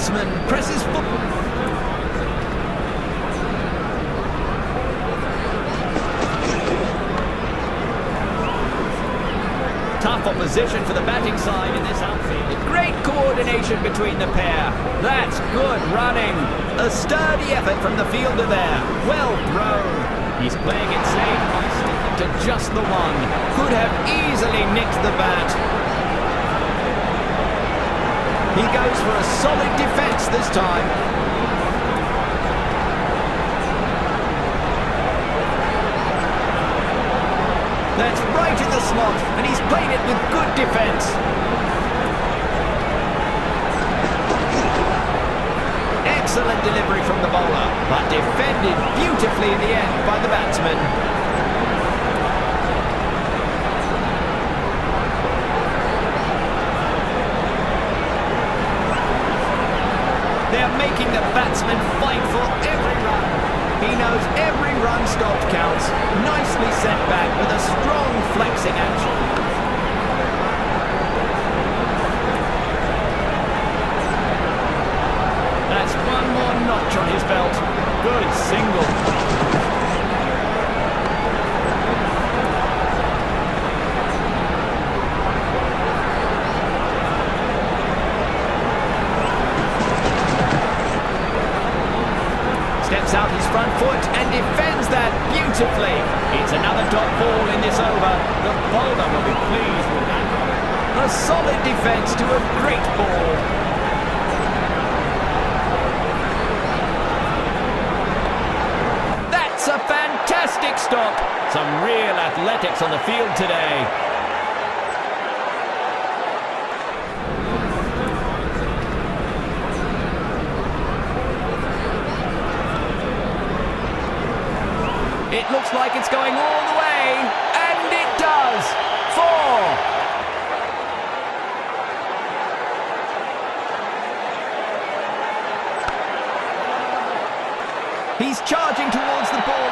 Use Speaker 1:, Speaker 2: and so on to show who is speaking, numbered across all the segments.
Speaker 1: batsman presses forward. Tough opposition for the batting side in this outfield. Great coordination between the pair. That's good running. A sturdy effort from the fielder there. Well thrown. He's playing it safe by sticking to just the one. Could have easily nicked the bat. He goes for a solid defence this time. That's right in the slot, and he's played it with good defence. Excellent delivery from the bowler, but defended beautifully in the end by the batsman. They're making the batsman fight for every run. He knows every run stopped counts. Nicely set back with a strong flexing action. That's one more notch on his belt. Good single. Steps out his front foot and defends that beautifully. It's another dot ball in this over. The bowler will be pleased with that. A solid defence to a great ball. That's a fantastic stop. Some real athletics on the field today. It looks like it's going all the way, and it does. 4. He's charging towards the ball,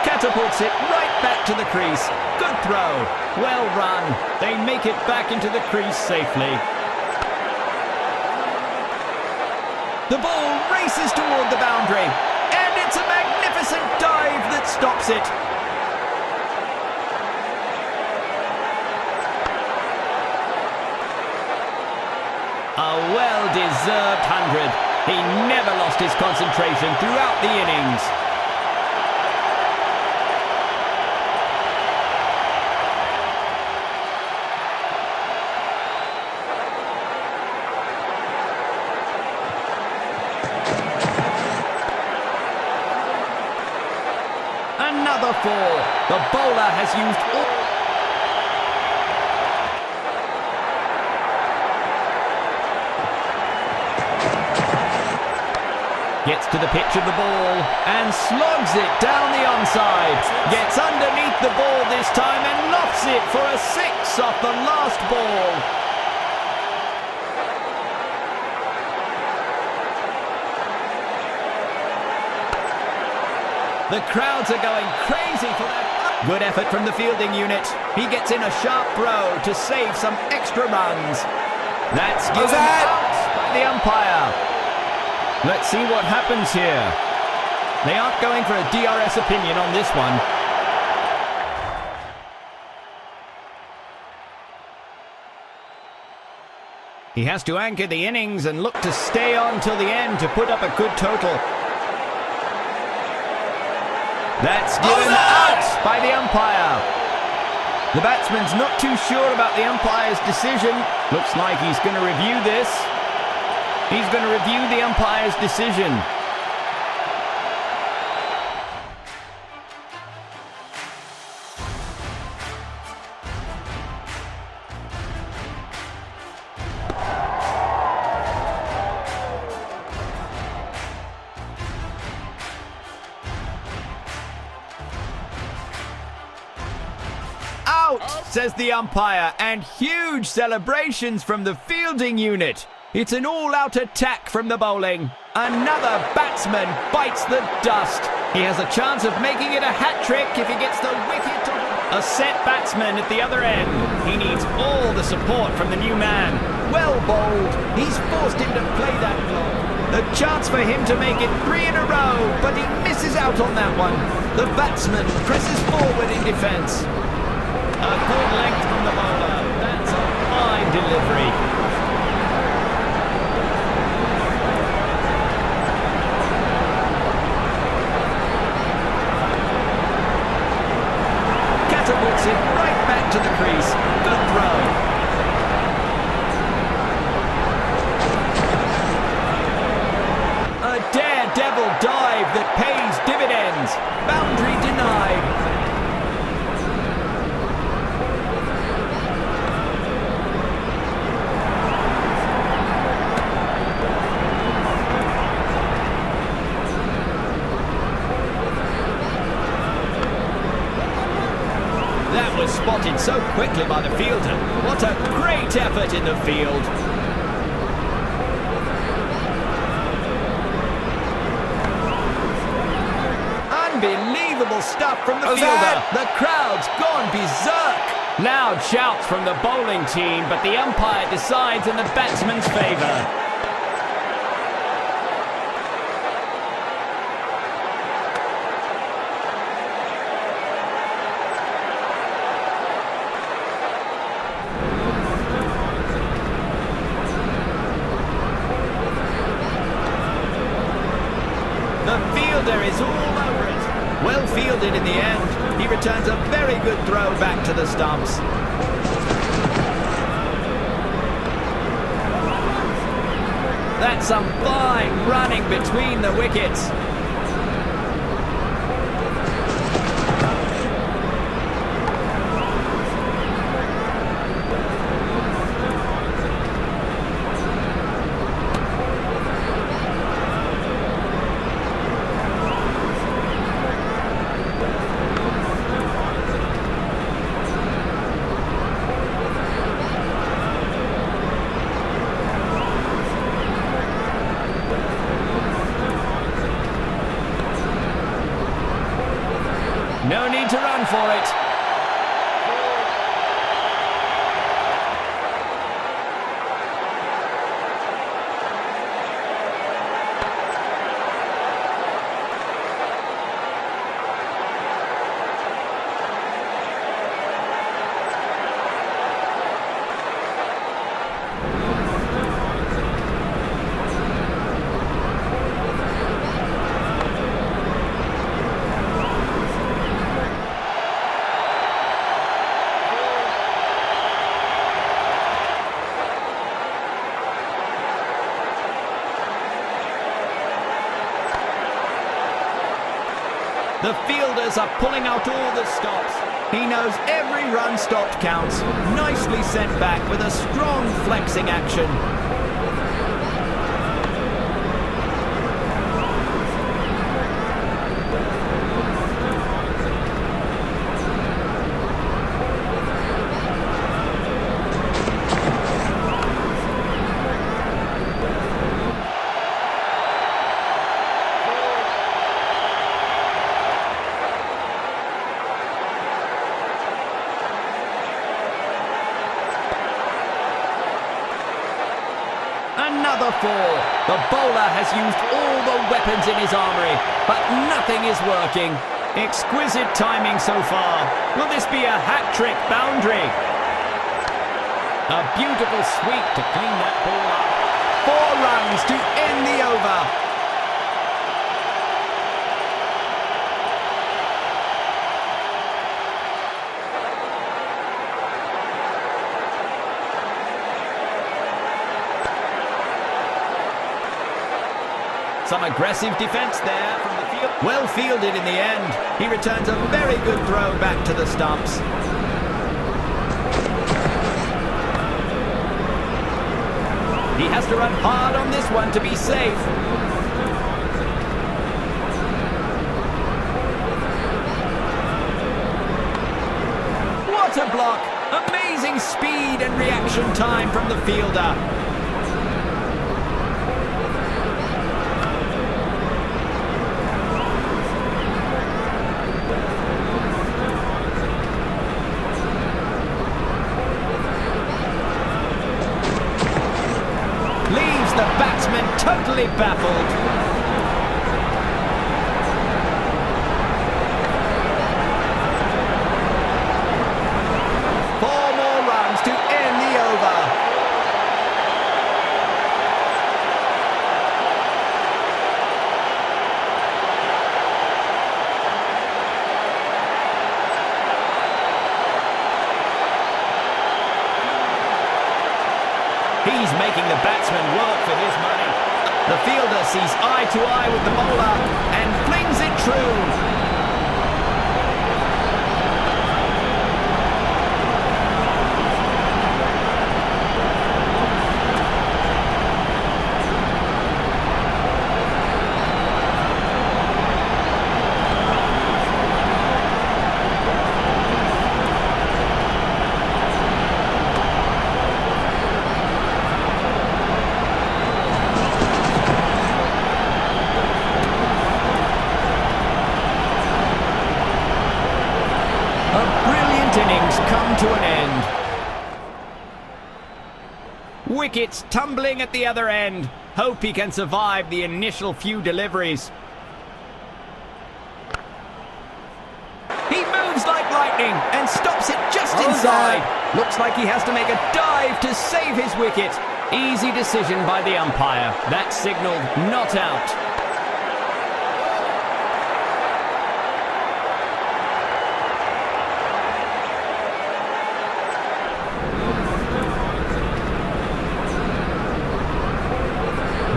Speaker 1: catapults it right back to the crease. Good throw, well run. They make it back into the crease safely. The ball races toward the boundary. It's a magnificent dive that stops it. A well-deserved 100. He never lost his concentration throughout the innings. Another 4. The bowler has used all... Gets to the pitch of the ball and slogs it down the onside. Gets underneath the ball this time and lofts it for a 6 off the last ball. The crowds are going crazy for that. Good effort from the fielding unit. He gets in a sharp throw to save some extra runs. That's given out by the umpire. Let's see what happens here. They aren't going for a DRS opinion on this one. He has to anchor the innings and look to stay on till the end to put up a good total. That's given out by the umpire. The batsman's not too sure about the umpire's decision. Looks like he's going to review this. He's going to review the umpire's decision. Out, says the umpire, and huge celebrations from the fielding unit. It's an all-out attack from the bowling. Another batsman bites the dust. He has a chance of making it a hat-trick if he gets the wicket. A set batsman at the other end. He needs all the support from the new man. Well bowled. He's forced him to play that block. A chance for him to make it 3 in a row, but he misses out on that one. The batsman presses forward in defence. A good length from the bowler. That's a fine delivery. Catapults it right back to the crease. Good throw. A daredevil dive that pays dividends. Boundary denied. That was spotted so quickly by the fielder. What a great effort in the field. Unbelievable stuff from the fielder. The crowd's gone berserk. Loud shouts from the bowling team, but the umpire decides in the batsman's favour. The fielder is all over it. Well fielded in the end. He returns a very good throw back to the stumps. That's some fine running between the wickets. No need to run for it. The fielders are pulling out all the stops. He knows every run stopped counts. Nicely sent back with a strong flexing action. Another four. The bowler has used all the weapons in his armoury, but nothing is working. Exquisite timing so far. Will this be a hat-trick boundary? A beautiful sweep to clean that ball up. 4 runs to end the over. Some aggressive defence there from the field. Well fielded in the end. He returns a very good throw back to the stumps. He has to run hard on this one to be safe. What a block! Amazing speed and reaction time from the fielder. totally baffled. Four more runs to end the over. He's making the batsman work for his money. The fielder sees eye to eye with the bowler and flings it true. Come to an end. Wickets tumbling at the other end. Hope he can survive the initial few deliveries. He moves like lightning and stops it just inside. Looks like he has to make a dive to save his wicket. Easy decision by the umpire. That signalled not out.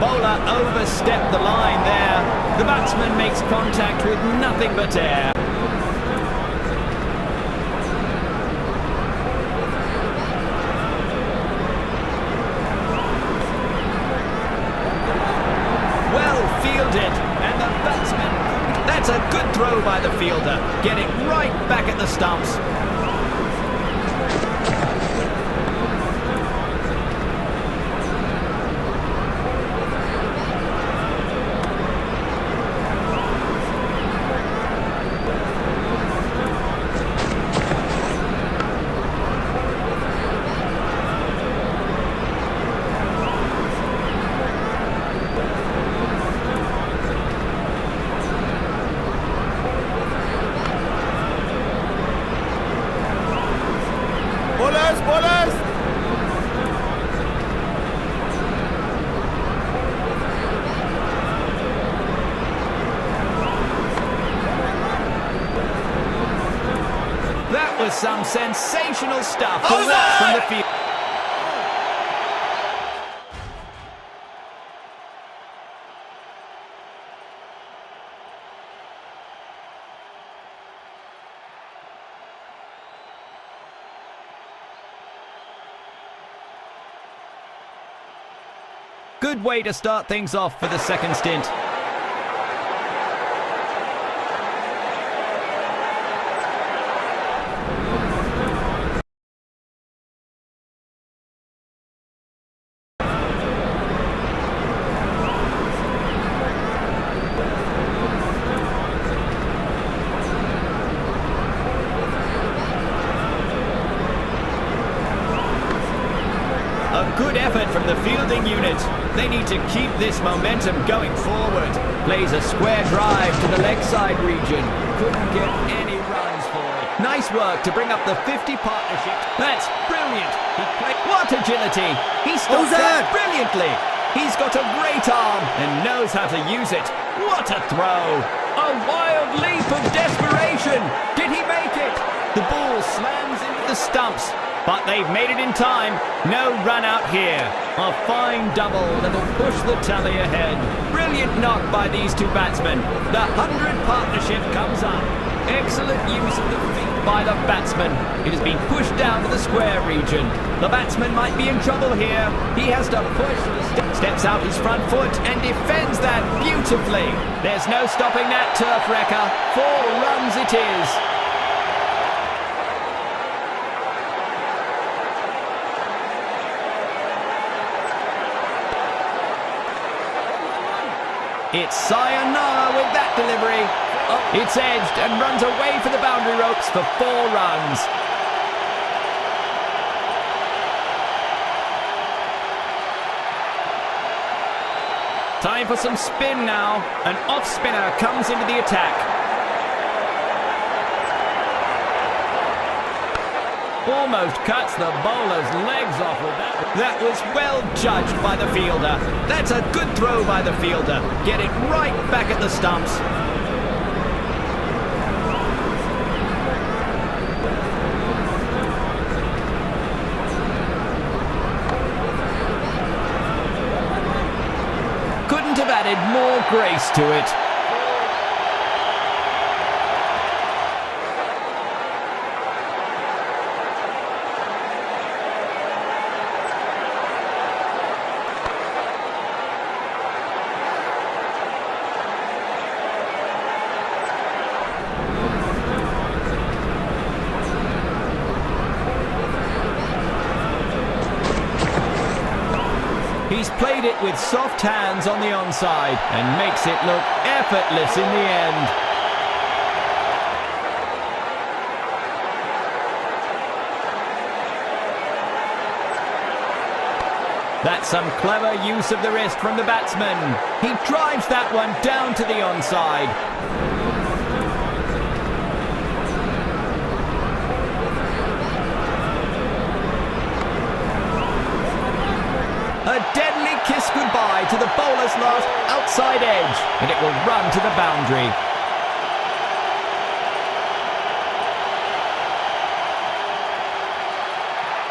Speaker 1: Bowler overstepped the line there. The batsman makes contact with nothing but air. Well fielded, and the batsman. That's a good throw by the fielder. Getting right back at the stumps.
Speaker 2: Bowlers!
Speaker 1: That was some sensational stuff to watch from the field. Good way to start things off for the second stint. A good effort from the fielding unit. They need to keep this momentum going forward. Plays a square drive to the leg side region. Couldn't get any runs for it. Nice work to bring up the 50 partnership. That's brilliant. What agility. He stopped that brilliantly. He's got a great arm and knows how to use it. What a throw. A wild leap of desperation. Did he make it? The ball slams into the stumps. But they've made it in time. No run out here. A fine double that'll push the tally ahead. Brilliant knock by these two batsmen. The 100 partnership comes up. Excellent use of the feet by the batsman. It has been pushed down to the square region. The batsman might be in trouble here. He has to push. Steps out his front foot and defends that beautifully. There's no stopping that turf wrecker. 4 runs it is. It's sayonara with that delivery. It's edged and runs away for the boundary ropes for 4 runs. Time for some spin now. An off spinner comes into the attack. Almost cuts the bowler's legs off with that. That was well judged by the fielder. That's a good throw by the fielder. Get it right back at the stumps. Couldn't have added more grace to it. He's played it with soft hands on the onside and makes it look effortless in the end. That's some clever use of the wrist from the batsman. He drives that one down to the onside. A deadly kiss goodbye to the bowler's last outside edge, and it will run to the boundary.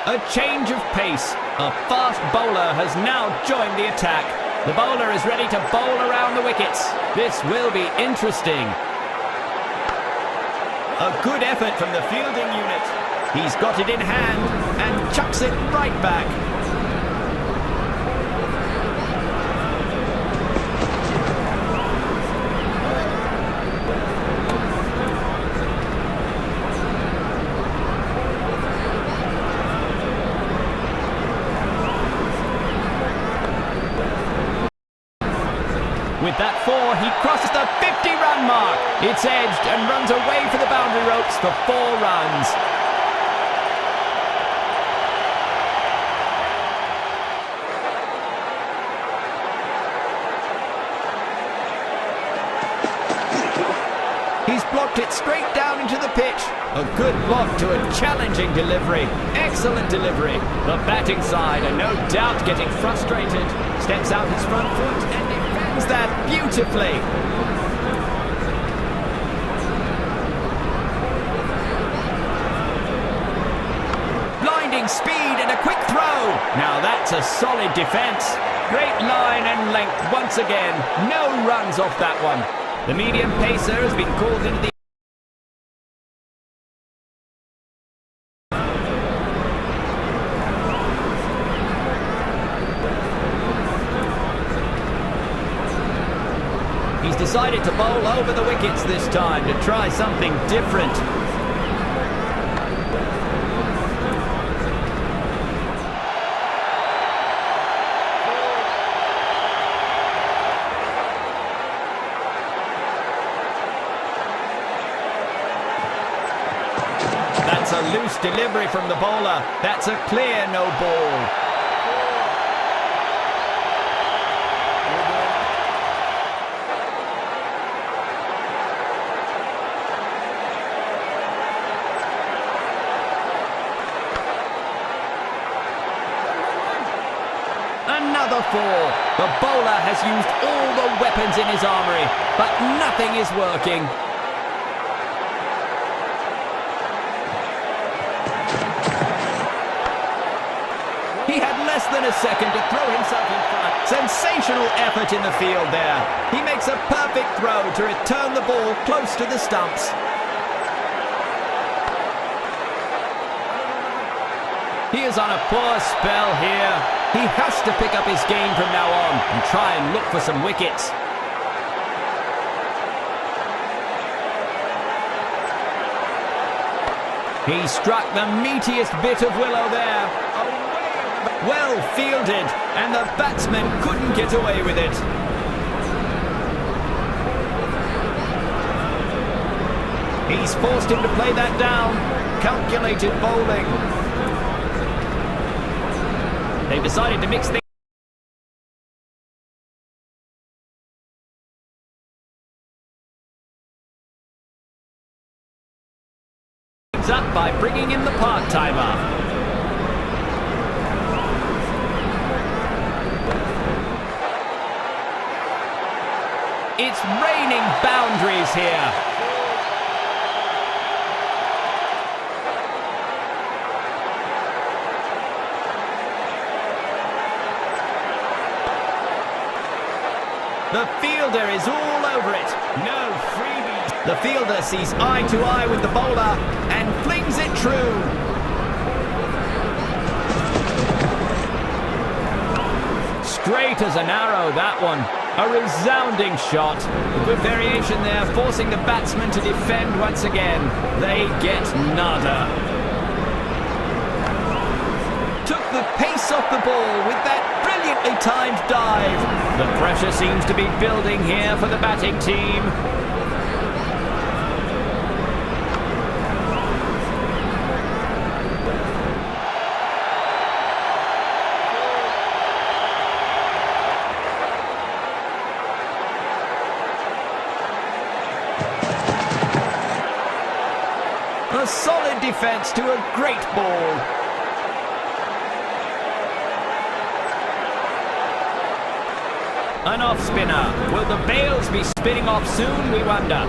Speaker 1: A change of pace. A fast bowler has now joined the attack. The bowler is ready to bowl around the wickets. This will be interesting. A good effort from the fielding unit. He's got it in hand and chucks it right back. With that four, he crosses the 50-run mark. It's edged and runs away for the boundary ropes for 4 runs. He's blocked it straight down into the pitch. A good block to a challenging delivery. Excellent delivery. The batting side are no doubt getting frustrated. Steps out his front foot and defends that beautifully. Blinding speed and a quick throw. Now that's a solid defence. Great line and length once again. No runs off that one. The medium pacer has been called into the... He's decided to bowl over the wickets this time to try something different. That's a loose delivery from the bowler. That's a clear no ball. Another 4. The bowler has used all the weapons in his armoury, but nothing is working. He had less than a second to throw himself in front. Sensational effort in the field there. He makes a perfect throw to return the ball close to the stumps. He is on a poor spell here. He has to pick up his game from now on and try and look for some wickets. He struck the meatiest bit of willow there. Well fielded, and the batsman couldn't get away with it. He's forced him to play that down. Calculated bowling. They've decided to mix things things up by bringing in the part-timer. It's raining boundaries here. The fielder is all over it. No freebies. The fielder sees eye to eye with the bowler and flings it true. Straight as an arrow, that one. A resounding shot. A good variation there, forcing the batsman to defend once again. They get nada. Took the pace off the ball with that brilliantly timed dive. The pressure seems to be building here for the batting team. A solid defence to a great ball. An off-spinner. Will the bails be spinning off soon, we wonder?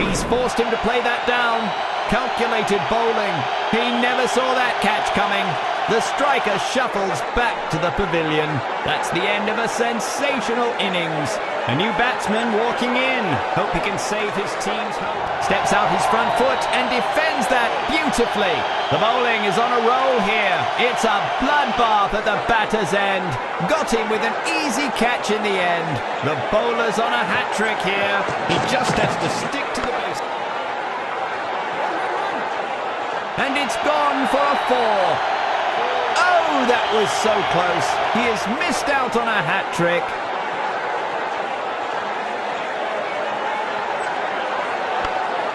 Speaker 1: He's forced him to play that down. Calculated bowling. He never saw that catch coming. The striker shuffles back to the pavilion. That's the end of a sensational innings. A new batsman walking in. Hope he can save his team's hope. Steps out his front foot and defends that beautifully. The bowling is on a roll here. It's a bloodbath at the batter's end. Got him with an easy catch in the end. The bowler's on a hat-trick here. He just has to stick to the base. And it's gone for a 4. Oh, that was so close. He has missed out on a hat-trick.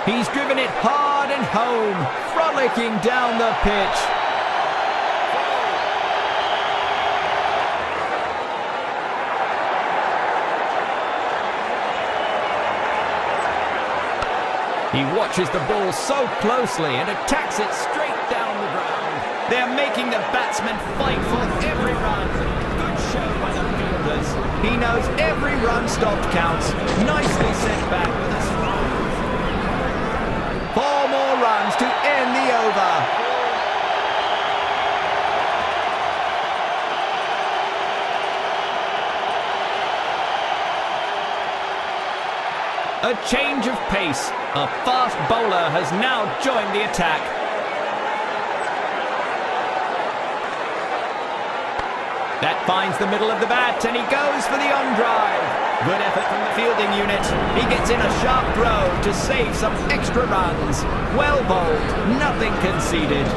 Speaker 1: He's driven it hard and home, frolicking down the pitch. He watches the ball so closely and attacks it straight down the ground. They're making the batsman fight for every run. Good show by the fielders. He knows every run stopped counts. Nicely sent back with a strike. 4 more runs to end the over. A change of pace. A fast bowler has now joined the attack. That finds the middle of the bat and he goes for the on-drive. Good effort from the fielding unit. He gets in a sharp throw to save some extra runs. Well bowled, nothing conceded.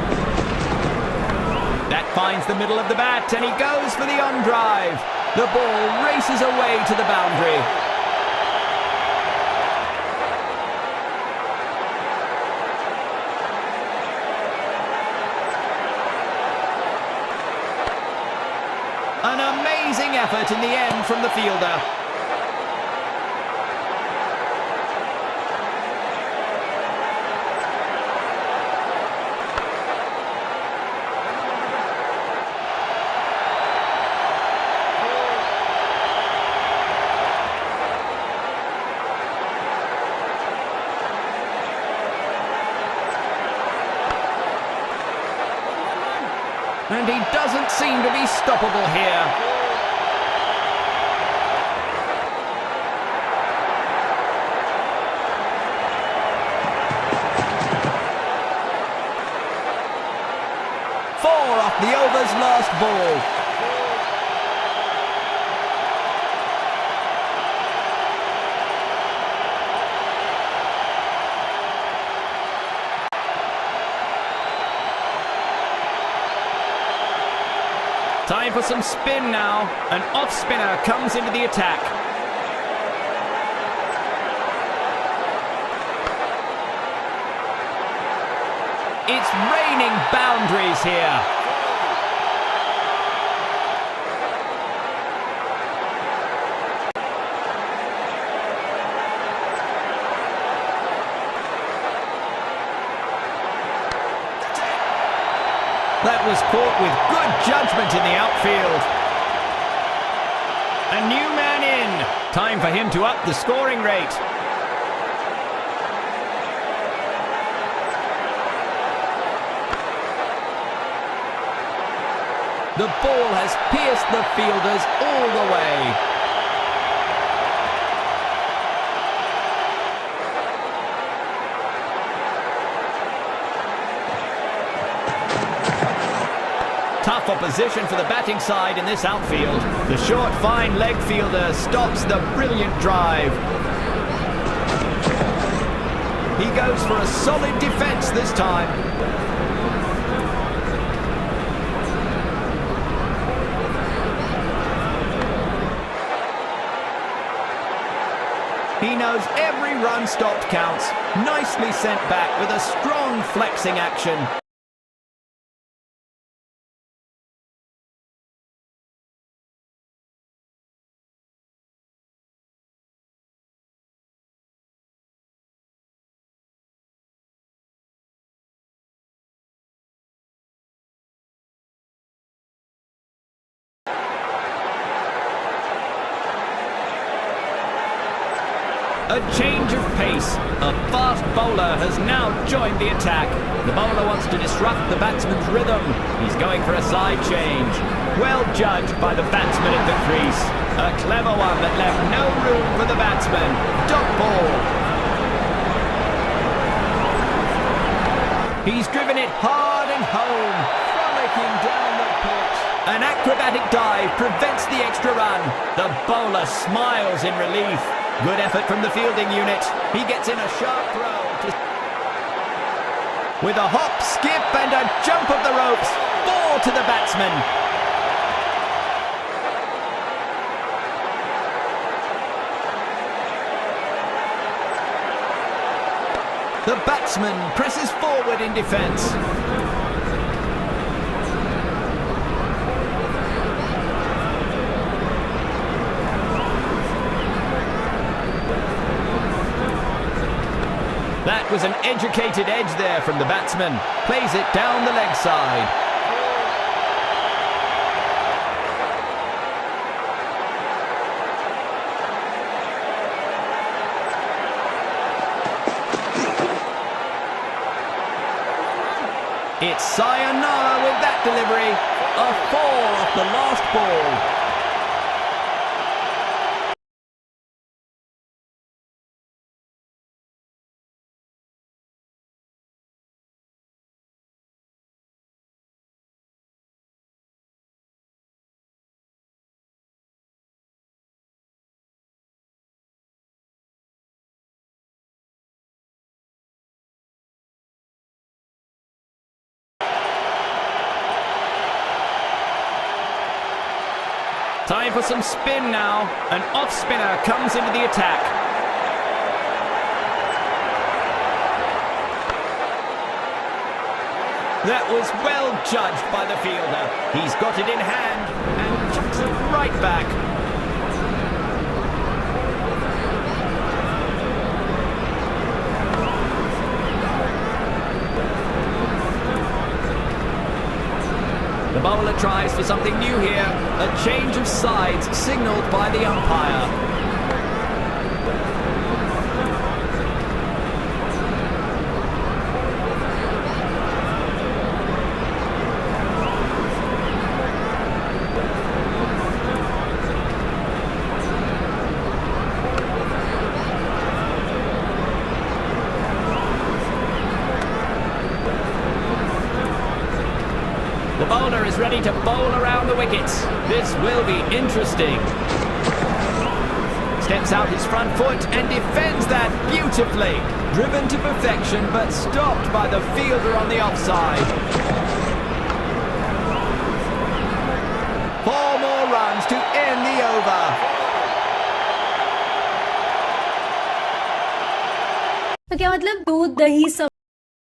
Speaker 1: That finds the middle of the bat and he goes for the on-drive. The ball races away to the boundary. An amazing effort in the end from the fielder. And he doesn't seem to be stoppable here. Four off the over's last ball. Time for some spin now. An off-spinner comes into the attack. It's raining boundaries here. That was caught with good judgment in the outfield. A new man in. Time for him to up the scoring rate. The ball has pierced the fielders all the way. Tough opposition for the batting side in this outfield. The short, fine leg fielder stops the brilliant drive. He goes for a solid defence this time. He knows every run stopped counts. Nicely sent back with a strong flexing action. A change of pace. A fast bowler has now joined the attack. The bowler wants to disrupt the batsman's rhythm. He's going for a side change. Well judged by the batsman at the crease. A clever one that left no room for the batsman. Dot ball. He's driven it hard and home. Frolicking down the pitch. An acrobatic dive prevents the extra run. The bowler smiles in relief. Good effort from the fielding unit. He gets in a sharp throw. With a hop, skip and a jump of the ropes. 4 to the batsman. The batsman presses forward in defence. That was an educated edge there from the batsman. Plays it down the leg side. It's sayonara with that delivery. A 4 off the last ball. Time for some spin now. An off-spinner comes into the attack. That was well judged by the fielder. He's got it in hand and chucks it right back. The bowler tries for something new here. A change of sides signalled by the umpire. The bowler is ready to bowl around the wickets. This will be interesting. Steps out his front foot and defends that beautifully. Driven to perfection, but stopped by the fielder on the offside. 4 more runs to end the over.
Speaker 2: तो क्या मतलब दूध दही सब